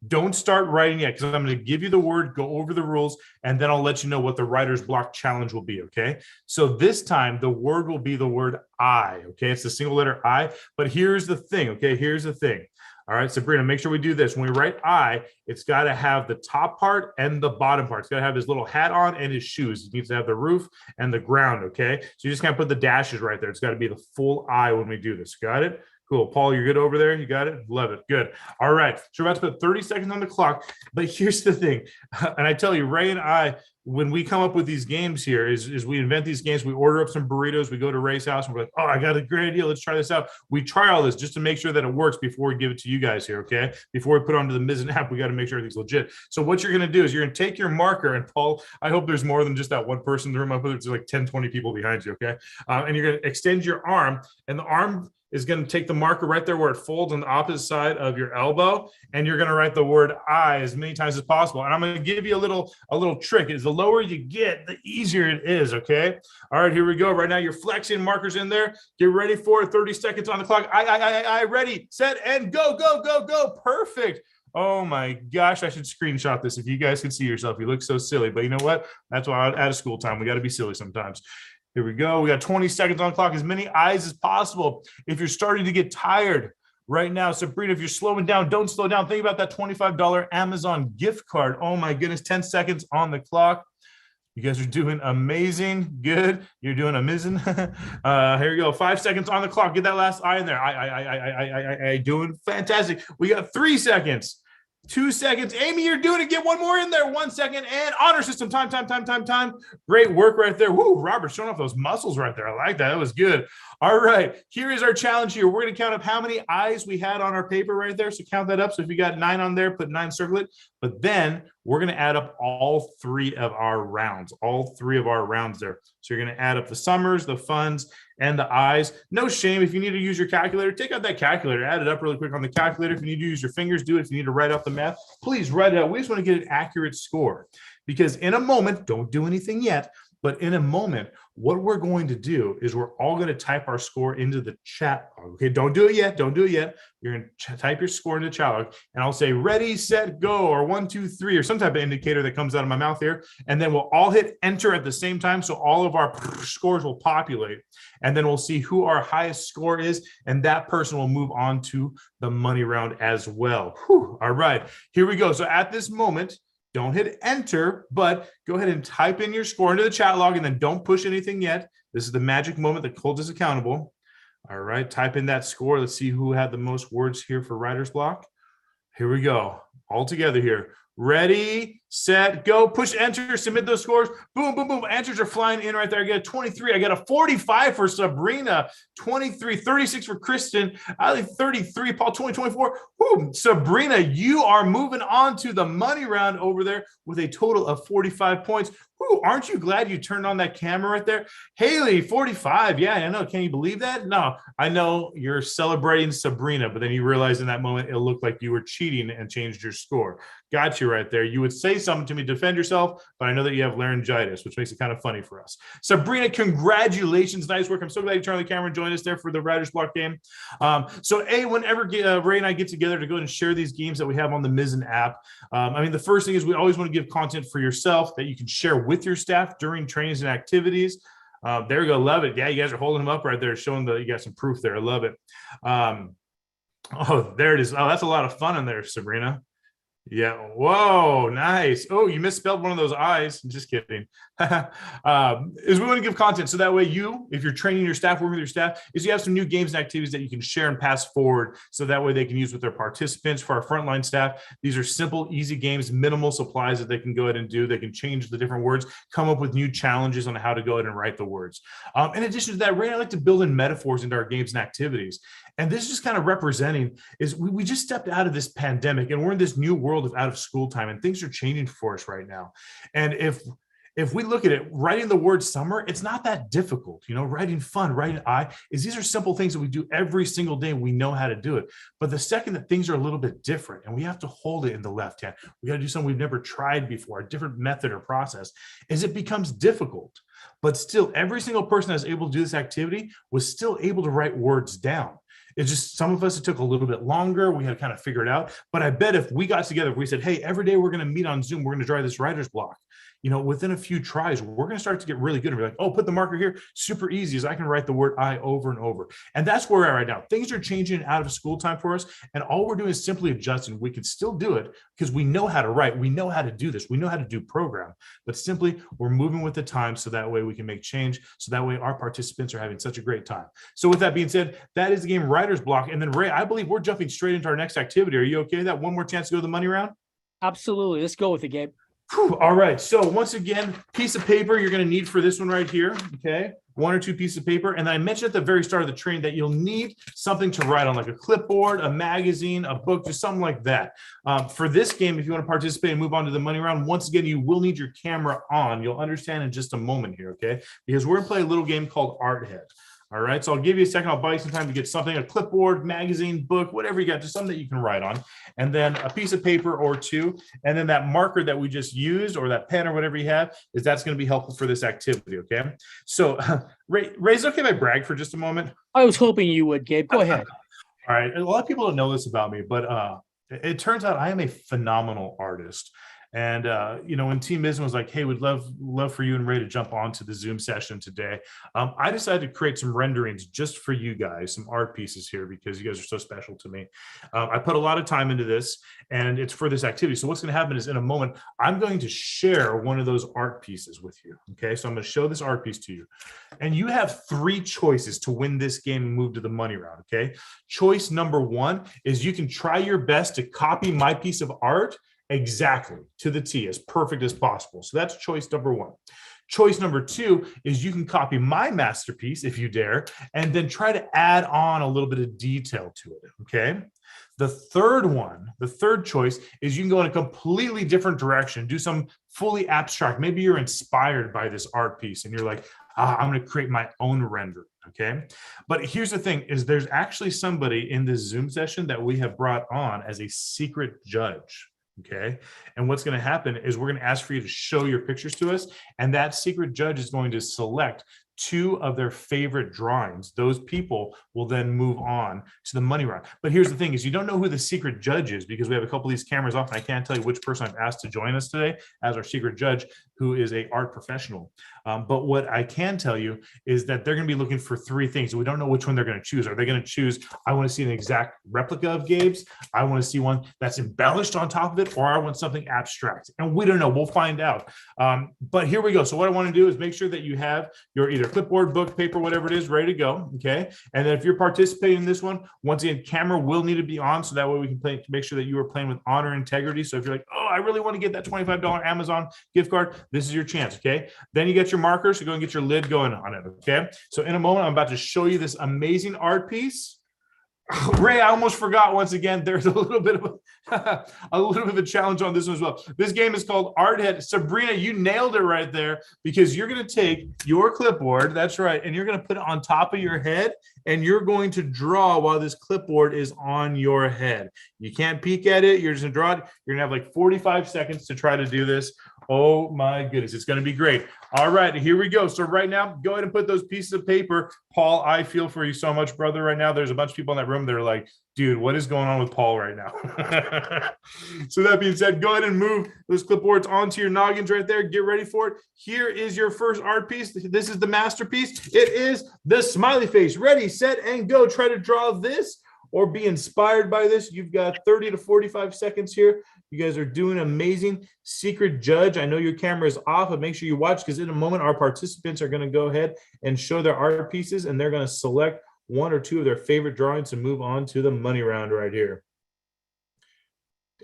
Don't start writing yet because I'm going to give you the word, go over the rules, and then I'll let you know what the writer's block challenge will be, okay? So this time, the word will be the word I, okay? It's the single letter I, but here's the thing, okay? Here's the thing. All right, Sabrina, make sure we do this. When we write I, it's got to have the top part and the bottom part. It's got to have his little hat on and his shoes. It needs to have the roof and the ground, okay? So you just can't put the dashes right there. It's got to be the full I when we do this. Got it? Cool. Paul, you're good over there? You got it? Love it. Good. All right. So we're about to put 30 seconds on the clock. But here's the thing. And I tell you, Ray and I, when we come up with these games here, is we invent these games. We order up some burritos. We go to Ray's house and we're like, oh, I got a great idea. Let's try this out. We try all this just to make sure that it works before we give it to you guys here, okay? Before we put it onto the Mizzen app, we got to make sure everything's legit. So what you're going to do is you're going to take your marker, and Paul, I hope there's more than just that one person in the room. I hope there's like 10, 20 people behind you, okay? And you're going to extend your arm, and the arm is going to take the marker right there where it folds on the opposite side of your elbow, and you're going to write the word I as many times as possible. And I'm going to give you a little trick. Is the lower you get, the easier it is, okay? All right, here we go. Right now, you're flexing, markers in there. Get ready for it. 30 seconds on the clock. I, ready, set, and go, go, go, go. Perfect. Oh my gosh, I should screenshot this if you guys can see yourself. You look so silly, but you know what? That's why out of school time, we got to be silly sometimes. Here we go. We got 20 seconds on the clock, as many eyes as possible. If you're starting to get tired right now, Sabrina, if you're slowing down, don't slow down. Think about that $25 Amazon gift card. Oh my goodness, 10 seconds on the clock. You guys are doing amazing. Good. You're doing amazing. Here you go. 5 seconds on the clock. Get that last eye in there. I doing fantastic. We got 3 seconds. 2 seconds. Amy, you're doing it. Get one more in there. 1 second. And honor system. Time. Great work right there. Woo, Robert showing off those muscles right there. I like that. That was good. All right. Here is our challenge here. We're going to count up how many eyes we had on our paper right there. So count that up. So if you got 9 on there, put 9, circle it. But then we're going to add up all 3 of our rounds. All 3 of our rounds there. So you're going to add up the summers, the funds, and the eyes. No shame. If you need to use your calculator, take out that calculator, add it up really quick on the calculator. If you need to use your fingers, do it. If you need to write out the math, please write it out. We just want to get an accurate score, because in a moment, don't do anything yet, but in a moment, what we're going to do is we're all going to type our score into the chat. Okay, don't do it yet. Don't do it yet. You're going to type your score into the chat log, and I'll say ready, set, go, or 1, 2, 3, or some type of indicator that comes out of my mouth here. And then we'll all hit enter at the same time. So all of our scores will populate, and then we'll see who our highest score is. And that person will move on to the money round as well. Whew. All right, here we go. So at this moment, don't hit enter, but go ahead and type in your score into the chat log, and then don't push anything yet. This is the magic moment that holds us accountable. All right, type in that score. Let's see who had the most words here for writer's block. Here we go. All together here. Ready, set, go. Push enter, submit those scores. Boom, boom, boom. Answers are flying in right there. I got a 23. I got a 45 for Sabrina. 23, 36 for Kristen. I think 33, Paul, 24. Woo, Sabrina, you are moving on to the money round over there with a total of 45 points. Woo, aren't you glad you turned on that camera right there? Haley, 45. Yeah, I know. Can you believe that? No, I know you're celebrating Sabrina, but then you realize in that moment it looked like you were cheating and changed your score. Got you right there. You would say something to me, defend yourself, but I know that you have laryngitis, which makes it kind of funny for us. Sabrina, congratulations. Nice work. I'm so glad you turned on the camera and joined us there for the Writer's Block game. So whenever Ray and I get together to go and share these games that we have on the Mizzen app, I mean, the first thing is we always want to give content for yourself that you can share with your staff during trainings and activities. There we go. Love it. Yeah, you guys are holding them up right there, showing that you got some proof there. I love it. Oh, there it is. Oh, that's a lot of fun in there, Sabrina. Yeah. Whoa, nice. Oh, you misspelled one of those I's. Just kidding. Is we want to give content so that way you, if you're training your staff, working with your staff, is you have some new games and activities that you can share and pass forward, so that way they can use with their participants. For our frontline staff, these are simple, easy games, minimal supplies that they can go ahead and do. They can change the different words, come up with new challenges on how to go ahead and write the words. In addition to that, Ray, I like to build in metaphors into our games and activities. And this is just kind of representing is we just stepped out of this pandemic and we're in this new world of out of school time, and things are changing for us right now. And if we look at it, writing the word summer, it's not that difficult. You know, writing fun, writing these are simple things that we do every single day. We know how to do it. But the second that things are a little bit different and we have to hold it in the left hand, we got to do something we've never tried before, a different method or process, is it becomes difficult. But still, every single person that's able to do this activity was still able to write words down. It's just some of us, it took a little bit longer. We had to kind of figure it out. But I bet if we got together, if we said, hey, every day we're going to meet on Zoom, we're going to try this writer's block. You know, within a few tries, we're going to start to get really good and be like, oh, put the marker here. Super easy, as I can write the word I over and over. And that's where we're at right now. Things are changing out of school time for us. And all we're doing is simply adjusting. We can still do it because we know how to write. We know how to do this. We know how to do program. But simply, we're moving with the time so that way we can make change. So that way our participants are having such a great time. So with that being said, that is the game Writer's Block. And then Ray, I believe we're jumping straight into our next activity. Are you okay with that? One more chance to go to the money round? Absolutely. Let's go with it, Gabe. Whew. All right. So once again, piece of paper you're going to need for this one right here. Okay. 1 or 2 pieces of paper. And I mentioned at the very start of the training that you'll need something to write on, like a clipboard, a magazine, a book, just something like that. For this game, if you want to participate and move on to the money round, once again, you will need your camera on. You'll understand in just a moment here. Okay. Because we're going to play a little game called Art Head. All right, so I'll give you a second. I'll buy you some time to get something, a clipboard, magazine, book, whatever you got, just something that you can write on. And then a piece of paper or 2. And then that marker that we just used, or that pen or whatever you have, that's going to be helpful for this activity, okay? So, Ray, is it okay if I brag for just a moment? I was hoping you would, Gabe. Go ahead. All right, a lot of people don't know this about me, but It turns out I am a phenomenal artist. And when Team Mizzen was like, "Hey, we'd love for you and Ray to jump onto the Zoom session today," I decided to create some renderings just for you guys, some art pieces here because you guys are so special to me. I put a lot of time into this, and it's for this activity. So what's going to happen is, in a moment, I'm going to share one of those art pieces with you. Okay, so I'm going to show this art piece to you, and you have 3 choices to win this game and move to the money round. Okay, choice number 1 is you can try your best to copy my piece of art exactly to the T, as perfect as possible. So that's choice number 1. Choice number 2 is you can copy my masterpiece if you dare, and then try to add on a little bit of detail to it. Okay. The third choice is you can go in a completely different direction, do some fully abstract. Maybe you're inspired by this art piece and you're like, I'm going to create my own render. Okay. But here's the thing is there's actually somebody in this Zoom session that we have brought on as a secret judge. Okay. And what's going to happen is we're going to ask for you to show your pictures to us. And that secret judge is going to select 2 of their favorite drawings. Those people will then move on to the money round. But here's the thing is you don't know who the secret judge is because we have a couple of these cameras off and I can't tell you which person I've asked to join us today as our secret judge, who is a art professional. But what I can tell you is that they're going to be looking for 3 things. We don't know which one they're going to choose. Are they going to choose, I want to see an exact replica of Gabe's, I want to see one that's embellished on top of it, or I want something abstract? And we don't know. We'll find out. But here we go. So what I want to do is make sure that you have your either clipboard, book, paper, whatever it is, ready to go. Okay. And then if you're participating in this one, once again, camera will need to be on. So that way we can play, make sure that you are playing with honor and integrity. So if you're like, oh, I really want to get that $25 Amazon gift card, this is your chance. Okay. Then you get your markers. So go and get your lid going on it. Okay. So in a moment, I'm about to show you this amazing art piece. Ray, I almost forgot once again, there's a little bit of a challenge on this one as well. This game is called Art Head. Sabrina, you nailed it right there because you're going to take your clipboard, that's right, and you're going to put it on top of your head and you're going to draw while this clipboard is on your head. You can't peek at it. You're just going to draw it. You're going to have like 45 seconds to try to do this. Oh my goodness, it's going to be great. All right, here we go. So right now, go ahead and put those pieces of paper. Paul, I feel for you so much, brother, right now. There's a bunch of people in that room that are like, dude, what is going on with Paul right now? So that being said, go ahead and move those clipboards onto your noggins right there. Get ready for it. Here is your first art piece. This is the masterpiece. It is the smiley face. Ready, set, and go. Try to draw this or be inspired by this. You've got 30 to 45 seconds here. You guys are doing amazing. Secret judge, I know your camera is off, but make sure you watch because in a moment, our participants are going to go ahead and show their art pieces and they're going to select 1 or 2 of their favorite drawings to move on to the money round right here.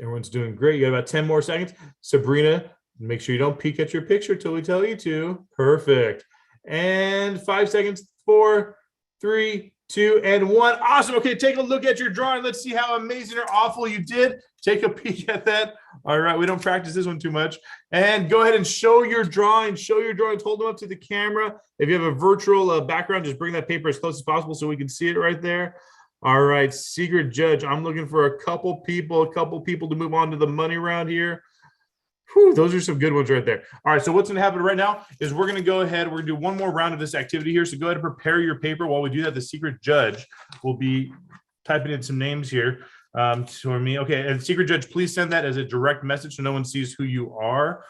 Everyone's doing great. You got about 10 more seconds. Sabrina, make sure you don't peek at your picture till we tell you to. Perfect. And 5 seconds. 4, 3, 2, and 1. Awesome. Okay, take a look at your drawing. Let's see how amazing or awful you did. Take a peek at that. All right, we don't practice this one too much. And go ahead and show your drawings. Show your drawings. Hold them up to the camera. If you have a virtual background, just bring that paper as close as possible so we can see it right there. All right, secret judge. I'm looking for a couple people to move on to the money round here. Whew, those are some good ones right there. All right, so what's going to happen right now is we're going to go ahead. We're going to do one more round of this activity here. So go ahead and prepare your paper. While we do that, the secret judge will be typing in some names here for me. Okay, and secret judge, please send that as a direct message so no one sees who you are.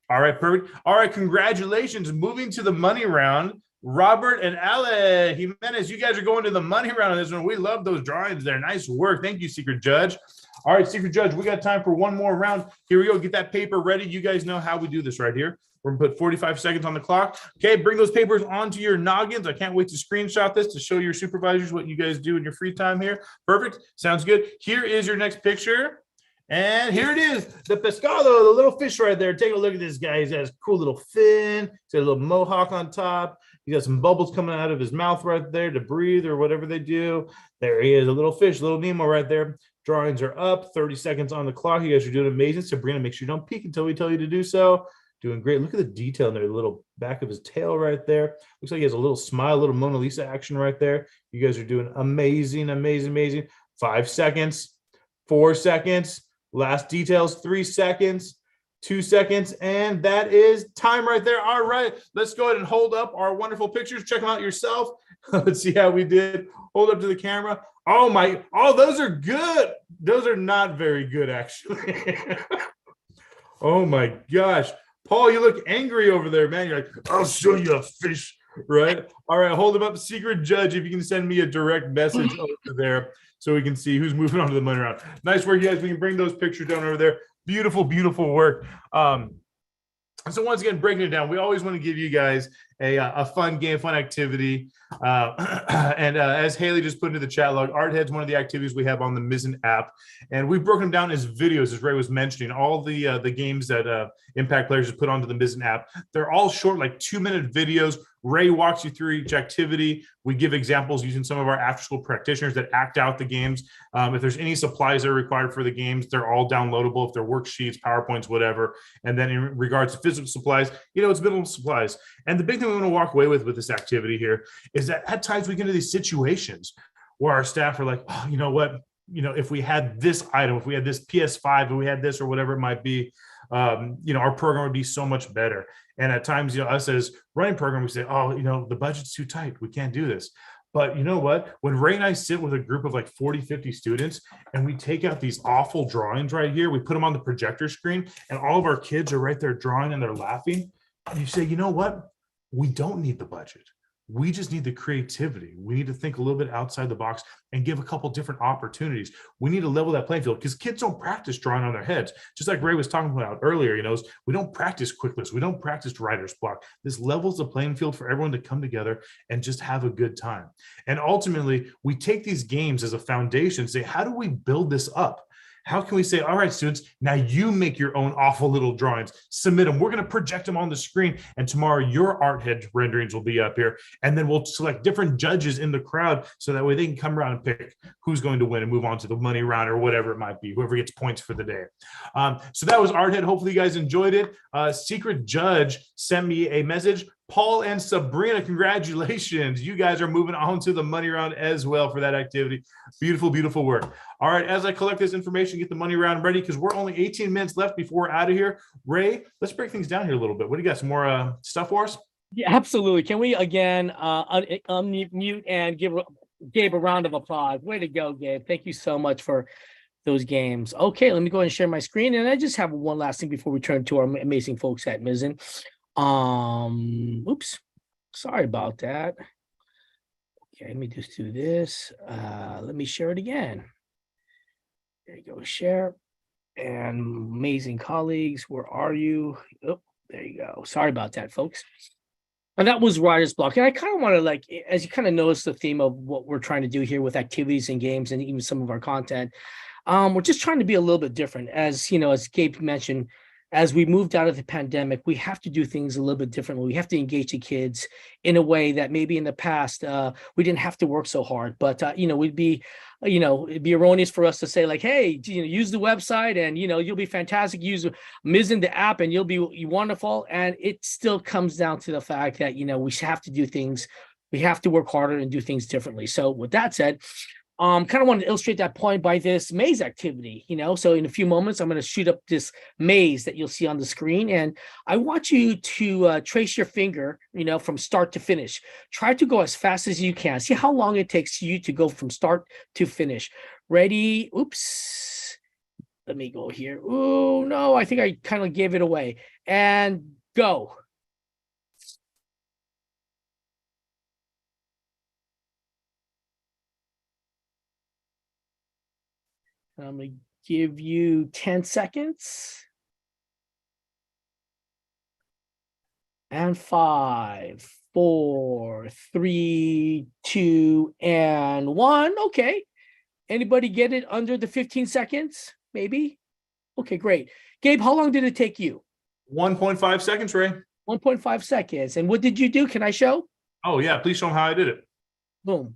All right, perfect. All right, congratulations. Moving to the money round. Robert and Ale Jimenez, you guys are going to the money round on this one. We love those drawings there. Nice work. Thank you, secret judge. All right, secret judge, we got time for one more round. Here we go. Get that paper ready. You guys know how we do this right here. We're going to put 45 seconds on the clock. Okay, bring those papers onto your noggins. I can't wait to screenshot this to show your supervisors what you guys do in your free time here. Perfect. Sounds good. Here is your next picture. And here it is, the pescado, the little fish right there. Take a look at this guy. He's got his cool little fin. He's got a little mohawk on top. He's got some bubbles coming out of his mouth right there to breathe or whatever they do. There he is, a little fish, little Nemo right there. Drawings are up, 30 seconds on the clock. You guys are doing amazing. Sabrina, make sure you don't peek until we tell you to do so. Doing great. Look at the detail in there, the little back of his tail right there. Looks like he has a little smile, a little Mona Lisa action right there. You guys are doing amazing, amazing, amazing. 5 seconds, 4 seconds. Last details, 3 seconds. 2 seconds, and that is time right there. All right, let's go ahead and hold up our wonderful pictures. Check them out yourself. Let's see how we did. Hold up to the camera. Oh, those are good. Those are not very good, actually. Oh my gosh. Paul, you look angry over there, man. You're like, I'll show you a fish, right? All right, hold him up. Secret judge, if you can send me a direct message over there so we can see who's moving on to the money round. Nice work, you guys. We can bring those pictures down over there. Beautiful, beautiful work. So once again, breaking it down, we always want to give you guys a fun game, fun activity. As Haley just put into the chat log, Art Head's one of the activities we have on the Mizzen app. And we've broken them down as videos, as Ray was mentioning. All the games that Mpact Players has put onto the Mizzen app, they're all short, like 2-minute videos. Ray walks you through each activity. We give examples using some of our after-school practitioners that act out the games. If there's any supplies that are required for the games, they're all downloadable. If they're worksheets, PowerPoints, whatever. And then in regards to physical supplies, it's minimal supplies. And the big thing we want to walk away with this activity here is that at times we get into these situations where our staff are like, oh, you know what? If we had this item, if we had this PS5, if we had this or whatever it might be, our program would be so much better. And at times, us as running program, we say, oh, the budget's too tight. We can't do this. But you know what? When Ray and I sit with a group of like 40, 50 students and we take out these awful drawings right here, we put them on the projector screen and all of our kids are right there drawing and they're laughing. And you say, you know what? We don't need the budget. We just need the creativity. We need to think a little bit outside the box and give a couple different opportunities. We need to level that playing field because kids don't practice drawing on their heads. Just like Ray was talking about earlier, we don't practice quick lists. We don't practice writer's block. This levels the playing field for everyone to come together and just have a good time. And ultimately, we take these games as a foundation and say, how do we build this up? How can we say, all right, students, now you make your own awful little drawings, submit them. We're going to project them on the screen. And tomorrow your Art Head renderings will be up here. And then we'll select different judges in the crowd so that way they can come around and pick who's going to win and move on to the money round or whatever it might be, whoever gets points for the day. So that was Art Head. Hopefully you guys enjoyed it. Secret Judge sent me a message. Paul and Sabrina, congratulations. You guys are moving on to the money round as well for that activity. Beautiful, beautiful work. All right, as I collect this information, get the money round ready because we're only 18 minutes left before we're out of here. Ray, let's break things down here a little bit. What do you got? Some more stuff for us? Yeah, absolutely. Can we again unmute and give Gabe a round of applause? Way to go, Gabe. Thank you so much for those games. Okay, let me go ahead and share my screen. And I just have one last thing before we turn to our amazing folks at Mizzen. Oops, sorry about that. Okay, let me just do this. Let me share it again. There you go, share. And amazing colleagues, where are you? Oh, there you go. Sorry about that, folks. And that was writer's block. And I kind of want to, as you kind of notice the theme of what we're trying to do here with activities and games and even some of our content, we're just trying to be a little bit different. As Gabe mentioned, as we moved out of the pandemic, we have to do things a little bit differently. We have to engage the kids in a way that maybe in the past we didn't have to work so hard. But it'd be erroneous for us to say like, hey, use the website and you'll be fantastic. Use Mizzen the app and you'll be wonderful. And it still comes down to the fact that we have to do things. We have to work harder and do things differently. So with that said, kind of want to illustrate that point by this maze activity, so in a few moments, I'm going to shoot up this maze that you'll see on the screen. And I want you to trace your finger, from start to finish. Try to go as fast as you can. See how long it takes you to go from start to finish. Ready? Oops. Let me go here. Oh, no, I think I kind of gave it away. And go. I'm going to give you 10 seconds. And 5, 4, 3, 2, and 1. Okay. Anybody get it under the 15 seconds? Maybe? Okay, great. Gabe, how long did it take you? 1.5 seconds, Ray. 1.5 seconds. And what did you do? Can I show? Oh, yeah. Please show them how I did it. Boom.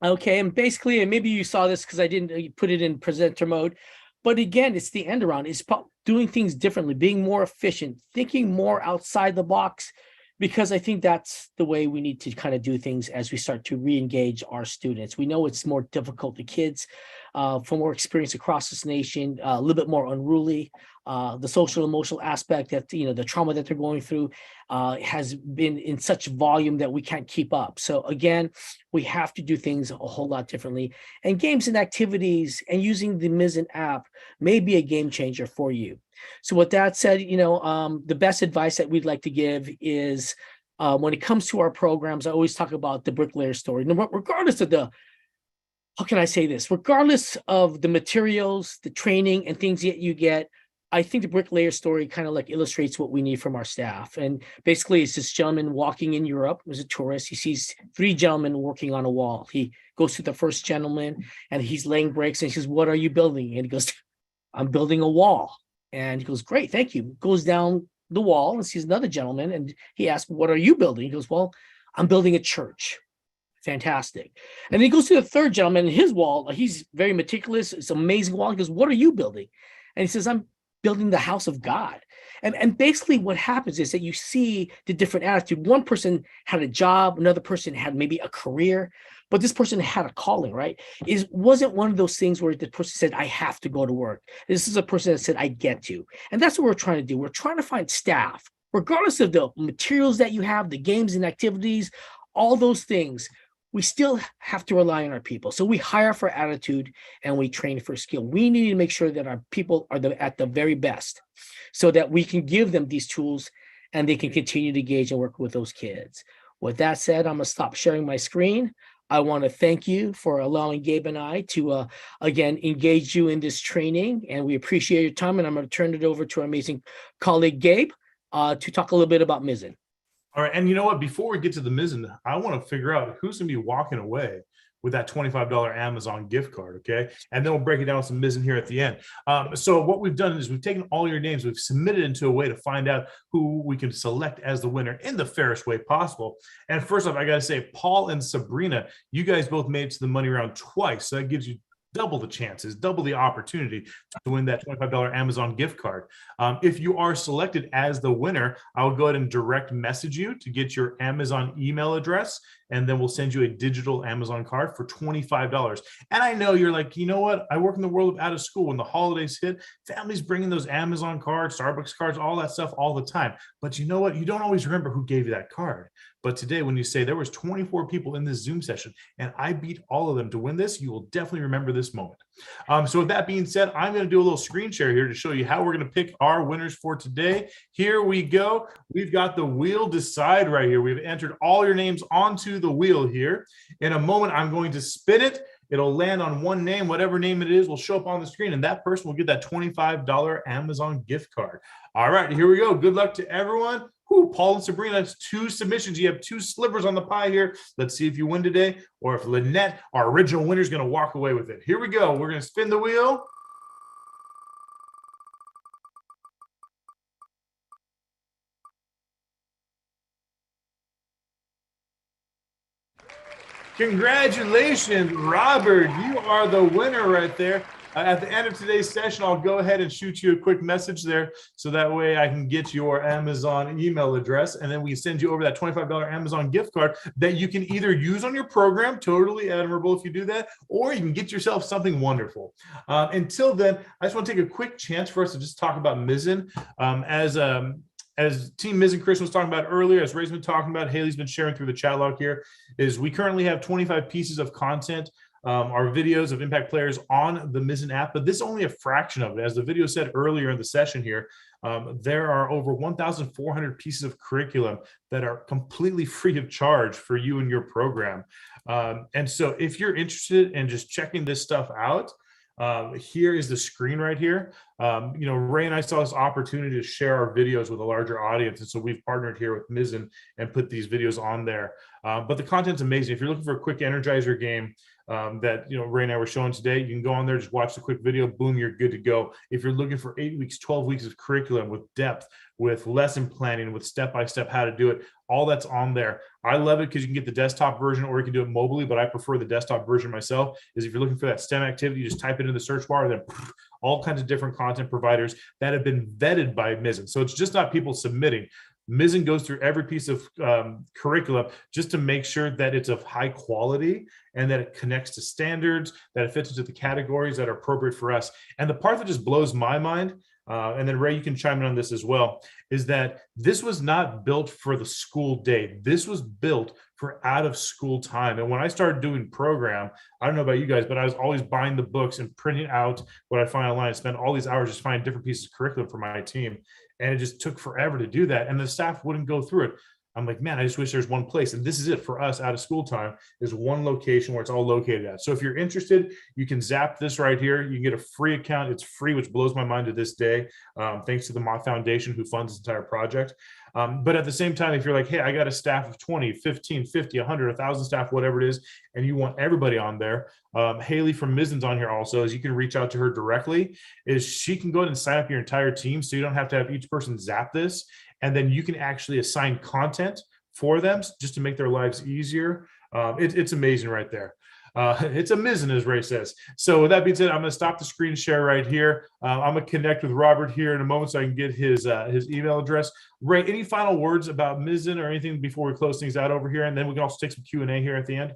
Okay, and basically, and maybe you saw this because I didn't put it in presenter mode, but again, it's the end around. It's doing things differently, being more efficient, thinking more outside the box, because I think that's the way we need to kind of do things as we start to re-engage our students. We know it's more difficult. The kids, from our experience across this nation, a little bit more unruly, the social emotional aspect that, the trauma that they're going through has been in such volume that we can't keep up. So again, we have to do things a whole lot differently. And games and activities and using the Mizzen app may be a game changer for you. So with that said, the best advice that we'd like to give is when it comes to our programs, I always talk about the bricklayer story. Regardless of how can I say this? Regardless of the materials, the training and things that you get, I think the bricklayer story kind of like illustrates what we need from our staff. And basically it's this gentleman walking in Europe, he was a tourist. He sees 3 gentlemen working on a wall. He goes to the first gentleman and he's laying bricks and he says, "What are you building?" And he goes, "I'm building a wall." And he goes, "Great, thank you." Goes down the wall and sees another gentleman and he asks, "What are you building?" He goes, "Well, I'm building a church." Fantastic. And then he goes to the third gentleman and his wall, he's very meticulous. It's an amazing wall. He goes, "What are you building?" And he says, "I'm building the house of God." And basically what happens is that you see the different attitude. One person had a job, another person had maybe a career, but this person had a calling, right? It wasn't one of those things where the person said, "I have to go to work." This is a person that said, "I get to." And that's what we're trying to do. We're trying to find staff, regardless of the materials that you have, the games and activities, all those things. We still have to rely on our people. So we hire for attitude and we train for skill. We need to make sure that our people are at the very best so that we can give them these tools and they can continue to engage and work with those kids. With that said, I'm going to stop sharing my screen. I want to thank you for allowing Gabe and I to, again, engage you in this training. And we appreciate your time. And I'm going to turn it over to our amazing colleague, Gabe, to talk a little bit about Mizzen. All right. And you know what? Before we get to the Mizzen, I want to figure out who's going to be walking away with that $25 Amazon gift card. Okay. And then we'll break it down with some Mizzen here at the end. So what we've done is we've taken all your names, we've submitted into a way to find out who we can select as the winner in the fairest way possible. And first off, I got to say, Paul and Sabrina, you guys both made it to the money round twice. So that gives you double the chances, double the opportunity to win that $25 Amazon gift card. If you are selected as the winner, I'll go ahead and direct message you to get your Amazon email address, and then we'll send you a digital Amazon card for $25. And I know you're like, you know what? I work in the world of out of school. When the holidays hit, families bringing those Amazon cards, Starbucks cards, all that stuff all the time. But you know what? You don't always remember who gave you that card. But today, when you say there was 24 people in this Zoom session and I beat all of them to win this, you will definitely remember this moment. So with that being said, I'm going to do a little screen share here to show you how we're going to pick our winners for today. Here we go. We've got the wheel decide right here. We've entered all your names onto the wheel here. In a moment, I'm going to spin it. It'll land on one name, whatever name it is will show up on the screen, and that person will get that $25 Amazon gift card. All right, here we go. Good luck to everyone. Ooh, Paul and Sabrina, that's 2 submissions. You have 2 slivers on the pie here. Let's see if you win today, or if Lynette, our original winner, is going to walk away with it. Here we go. We're going to spin the wheel. Congratulations, Robert. You are the winner right there. At the end of today's session, I'll go ahead and shoot you a quick message there so that way I can get your Amazon email address, and then we send you over that $25 Amazon gift card that you can either use on your program, totally admirable if you do that, or you can get yourself something wonderful. Until then, I just want to take a quick chance for us to just talk about Mizzen. As Team Mizzen Chris was talking about earlier, as Ray's been talking about, Haley's been sharing through the chat log here, is we currently have 25 pieces of content, our videos of Impact Players on the Mizzen app, but this is only a fraction of it. As the video said earlier in the session here, there are over 1,400 pieces of curriculum that are completely free of charge for you and your program. And so if you're interested in just checking this stuff out, here is the screen right here. Ray and I saw this opportunity to share our videos with a larger audience. And so we've partnered here with Mizzen and put these videos on there. But the content's amazing. If you're looking for a quick Energizer game that Ray and I were showing today, you can go on there, just watch the quick video, boom, you're good to go. If you're looking for 8 weeks, 12 weeks of curriculum with depth, with lesson planning, with step-by-step how to do it, all that's on there. I love it because you can get the desktop version or you can do it mobily, but I prefer the desktop version myself. Is if you're looking for that STEM activity, you just type it in the search bar, and then all kinds of different content providers that have been vetted by Mizzen. So it's just not people submitting. Mizzen goes through every piece of curriculum just to make sure that it's of high quality and that it connects to standards, that it fits into the categories that are appropriate for us. And the part that just blows my mind, and then Ray, you can chime in on this as well, is that this was not built for the school day. This was built for out of school time. And when I started doing program, I don't know about you guys, but I was always buying the books and printing out what I find online and spend all these hours just finding different pieces of curriculum for my team. And it just took forever to do that. And the staff wouldn't go through it. I'm like, man, I just wish there's one place. And this is it for us out of school time, is one location where it's all located at. So if you're interested, you can zap this right here. You can get a free account. It's free, which blows my mind to this day. Thanks to the Moth Foundation who funds this entire project. But at the same time, if you're like, hey, I got a staff of 20, 15, 50, 100, 1,000 staff, whatever it is, and you want everybody on there, Haley from Mizzen's on here also, is you can reach out to her directly, is she can go ahead and sign up your entire team. So you don't have to have each person zap this. And then you can actually assign content for them just to make their lives easier. It's amazing right there. It's a Mizzen, as Ray says. So with that being said, I'm going to stop the screen share right here. I'm going to connect with Robert here in a moment so I can get his email address. Ray, any final words about Mizzen or anything before we close things out over here? And then we can also take some Q&A here at the end.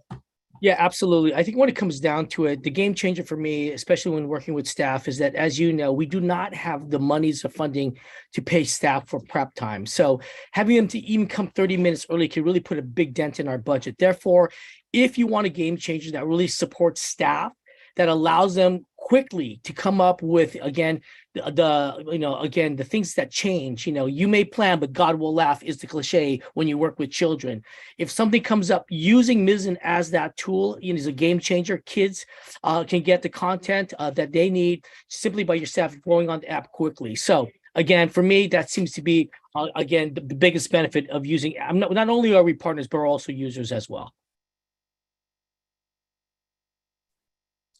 Yeah, absolutely. I think when it comes down to it, the game changer for me, especially when working with staff, is that, as you know, we do not have the monies of funding to pay staff for prep time. So having them to even come 30 minutes early can really put a big dent in our budget. Therefore, if you want a game changer that really supports staff, that allows them quickly to come up with, again, the things that change. You may plan, but God will laugh is the cliche when you work with children. If something comes up, using Mizzen as that tool is a game changer. Kids can get the content that they need simply by your staff going on the app quickly. So again, for me, that seems to be, again, the biggest benefit of using. Not only are we partners, but we're also users as well.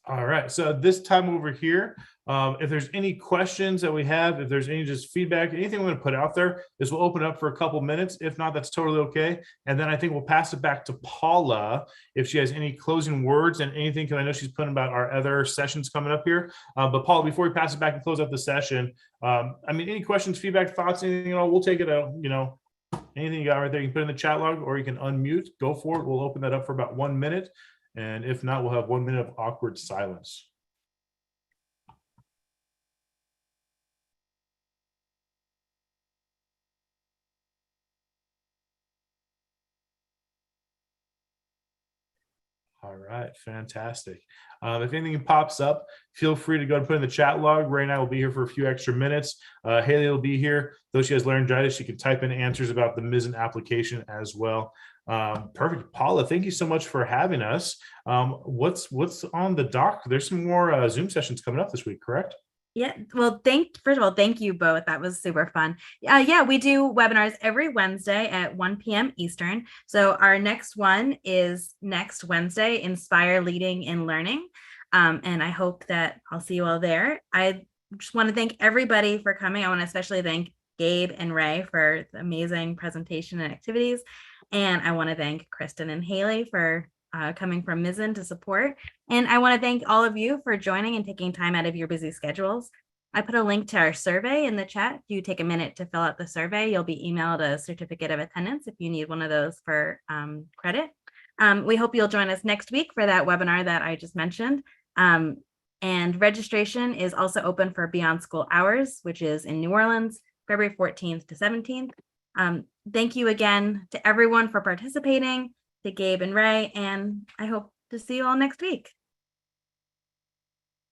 All right. So this time over here, if there's any questions that we have, if there's any just feedback, anything we're going to put out there, this will open up for a couple minutes. If not, that's totally okay. And then I think we'll pass it back to Paula if she has any closing words and anything, because I know she's putting about our other sessions coming up here. But Paula, before we pass it back and close out the session, any questions, feedback, thoughts, anything at all, we'll take it out, anything you got right there, you can put in the chat log or you can unmute, go for it. We'll open that up for about 1 minute. And if not, we'll have 1 minute of awkward silence. All right, fantastic. If anything pops up, feel free to go and put in the chat log. Ray and I will be here for a few extra minutes. Haley will be here. Though she has laryngitis, she can type in answers about the Mizzen application as well. Perfect. Paula, thank you so much for having us. What's on the dock? There's some more Zoom sessions coming up this week, correct? Yeah, well, first of all, thank you both. That was super fun. Yeah, we do webinars every Wednesday at 1 p.m. Eastern. So our next one is next Wednesday, Inspire Leading and Learning. And I hope that I'll see you all there. I just want to thank everybody for coming. I want to especially thank Gabe and Ray for the amazing presentation and activities. And I want to thank Kristen and Haley for coming from Mizzen to support. And I want to thank all of you for joining and taking time out of your busy schedules. I put a link to our survey in the chat. If you take a minute to fill out the survey, you'll be emailed a certificate of attendance if you need one of those for credit. We hope you'll join us next week for that webinar that I just mentioned. And registration is also open for Beyond School Hours, which is in New Orleans, February 14th to 17th. Thank you again to everyone for participating, to Gabe and Ray, and I hope to see you all next week.